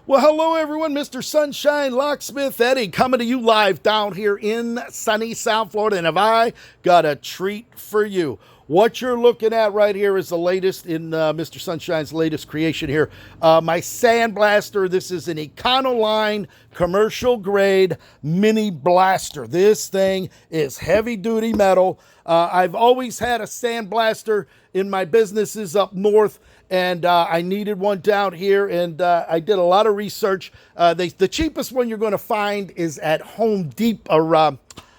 Well, hello everyone. Mr. Sunshine Locksmith Eddie coming to you live down here in sunny South Florida. And have I got a treat for you? What you're looking at right here is the latest in Mr. Sunshine's latest creation here. My Sandblaster. This is an Econoline commercial grade mini blaster. This thing is heavy duty metal. I've always had a Sandblaster in my businesses up north, and I needed one down here, and I did a lot of research. The cheapest one you're going to find is at Home Depot or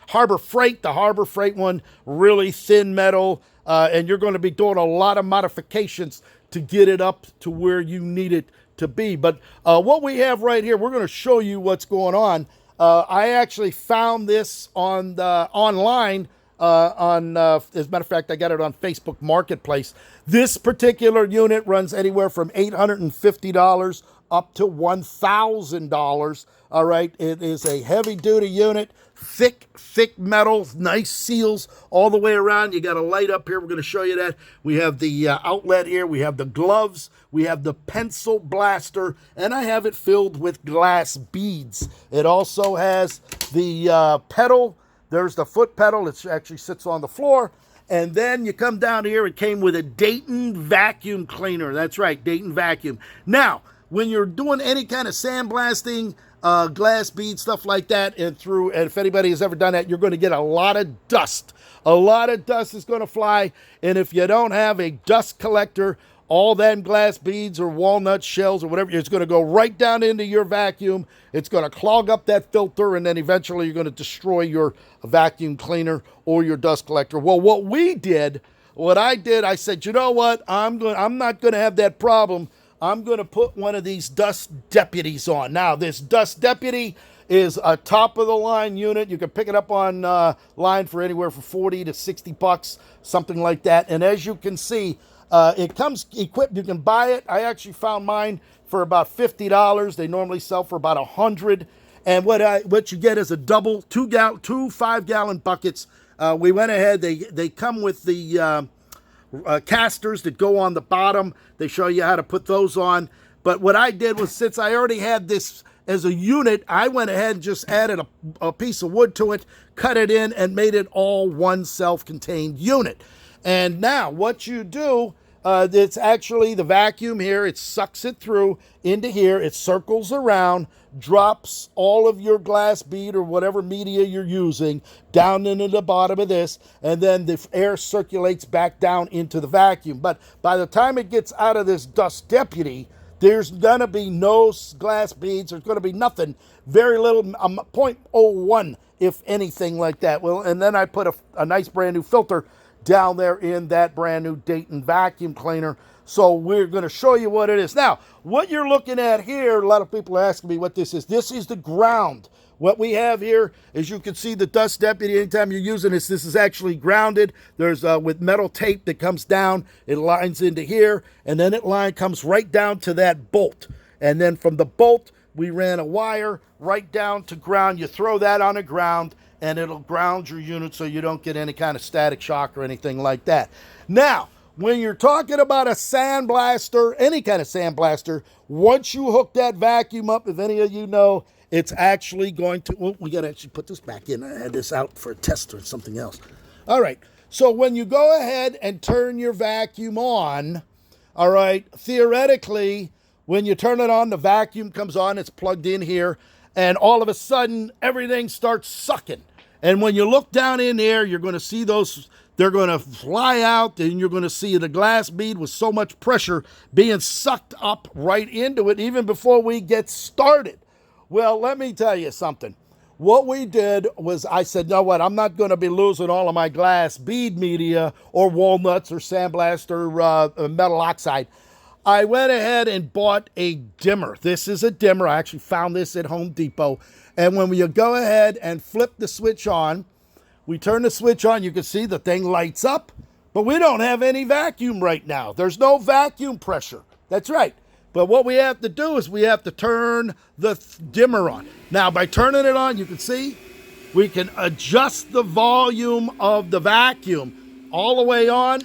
Harbor Freight. The Harbor Freight one, really thin metal, and you're going to be doing a lot of modifications to get it up to where you need it to be. But what we have right here, we're going to show you what's going on. I actually found this on online. As a matter of fact, I got it on Facebook Marketplace. This particular unit runs anywhere from $850 up to $1,000. All right, it is a heavy-duty unit, thick metal, nice seals all the way around. You got a light up here. We're going to show you that. We have the outlet here. We have the gloves. We have the pencil blaster, and I have it filled with glass beads. It also has the pedal. There's the foot pedal. It actually sits on the floor. And then you come down here. It came with a Dayton vacuum cleaner. That's right, Dayton vacuum. Now, when you're doing any kind of sandblasting, glass bead, stuff like that, and if anybody has ever done that, you're going to get a lot of dust. A lot of dust is going to fly. And if you don't have a dust collector, all them glass beads or walnut shells or whatever, it's going to go right down into your vacuum. It's going to clog up that filter, and then eventually you're going to destroy your vacuum cleaner or your dust collector. Well, what I did, I said, you know what? I'm not going to have that problem. I'm going to put one of these dust deputies on. Now, this dust deputy is a top-of-the-line unit. You can pick it up on line for anywhere from 40 to 60 bucks, something like that. And as you can see, it comes equipped. You can buy it. I actually found mine for about $50. They normally sell for about $100. And what you get is a double two 5-gallon buckets. We went ahead. They come with the casters that go on the bottom. They show you how to put those on. But what I did was, since I already had this as a unit, I went ahead and just added a piece of wood to it, cut it in, and made it all one self-contained unit. And now what you do, it's actually the vacuum here. It sucks it through into here. It circles around, drops all of your glass bead or whatever media you're using down into the bottom of this, and then the air circulates back down into the vacuum. But by the time it gets out of this dust deputy, there's going to be no glass beads. There's going to be nothing. Very little, 0.01, if anything like that. Well, and then I put a nice brand new filter down there in that brand new Dayton vacuum cleaner. So we're going to show you what it is. Now, what you're looking at here, a lot of people are asking me what this is. This is the ground. What we have here, as you can see, the dust deputy, anytime you're using this is actually grounded. There's with metal tape that comes down. It lines into here, and then comes right down to that bolt. And then from the bolt, we ran a wire right down to ground. You throw that on the ground, and it'll ground your unit so you don't get any kind of static shock or anything like that. Now, when you're talking about a sandblaster, any kind of sandblaster, once you hook that vacuum up, if any of you know, it's actually going to, well, we got to actually put this back in. I had this out for a test or something else. All right, so when you go ahead and turn your vacuum on, all right, theoretically, when you turn it on, the vacuum comes on, it's plugged in here, and all of a sudden, everything starts sucking. And when you look down in there, you're going to see those, they're going to fly out, and you're going to see the glass bead with so much pressure being sucked up right into it, even before we get started. Well, let me tell you something. What we did was, I said, no, what? I'm not going to be losing all of my glass bead media or walnuts or sandblast or metal oxide. I went ahead and bought a dimmer. This is a dimmer. I actually found this at Home Depot. And when you go ahead and flip the switch on, we turn the switch on, you can see the thing lights up, but we don't have any vacuum right now. There's no vacuum pressure. That's right. But what we have to do is we have to turn the dimmer on. Now, by turning it on, you can see we can adjust the volume of the vacuum all the way on.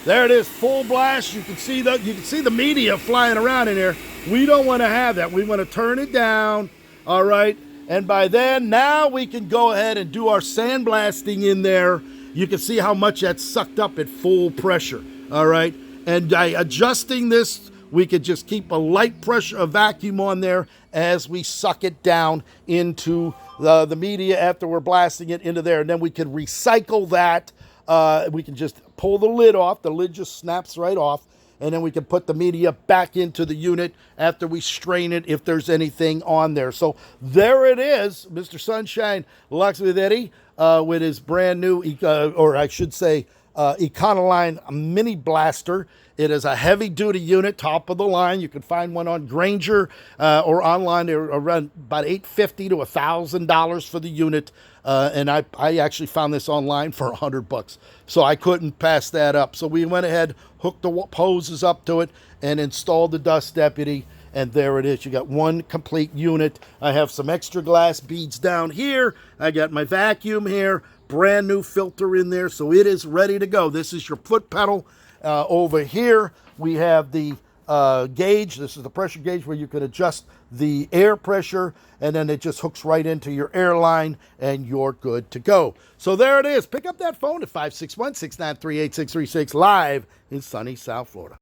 There it is, full blast. You can see the media flying around in here. We don't want to have that. We want to turn it down. All right. And by then, now we can go ahead and do our sandblasting in there. You can see how much that's sucked up at full pressure. All right. And by adjusting this, we could just keep a light pressure of vacuum on there as we suck it down into the media after we're blasting it into there. And then we can recycle that. We can just pull the lid off. The lid just snaps right off. And then we can put the media back into the unit after we strain it if there's anything on there. So there it is, Mr. Sunshine Locksmith Eddy with his brand new, or I should say, Econoline mini blaster. It is a heavy-duty unit, top of the line. You can find one on Granger or online. They're around about $850 to $1,000 for the unit. And I actually found this online for $100, so I couldn't pass that up. So we went ahead, hooked the hoses up to it, and installed the Dust Deputy. And there it is. You got one complete unit. I have some extra glass beads down here. I got my vacuum here. Brand new filter in there, so it is ready to go. This is your foot pedal. Over here, we have the gauge. This is the pressure gauge where you can adjust the air pressure, and then it just hooks right into your airline, and you're good to go. So there it is. Pick up that phone at 561-693-8636 live in sunny South Florida.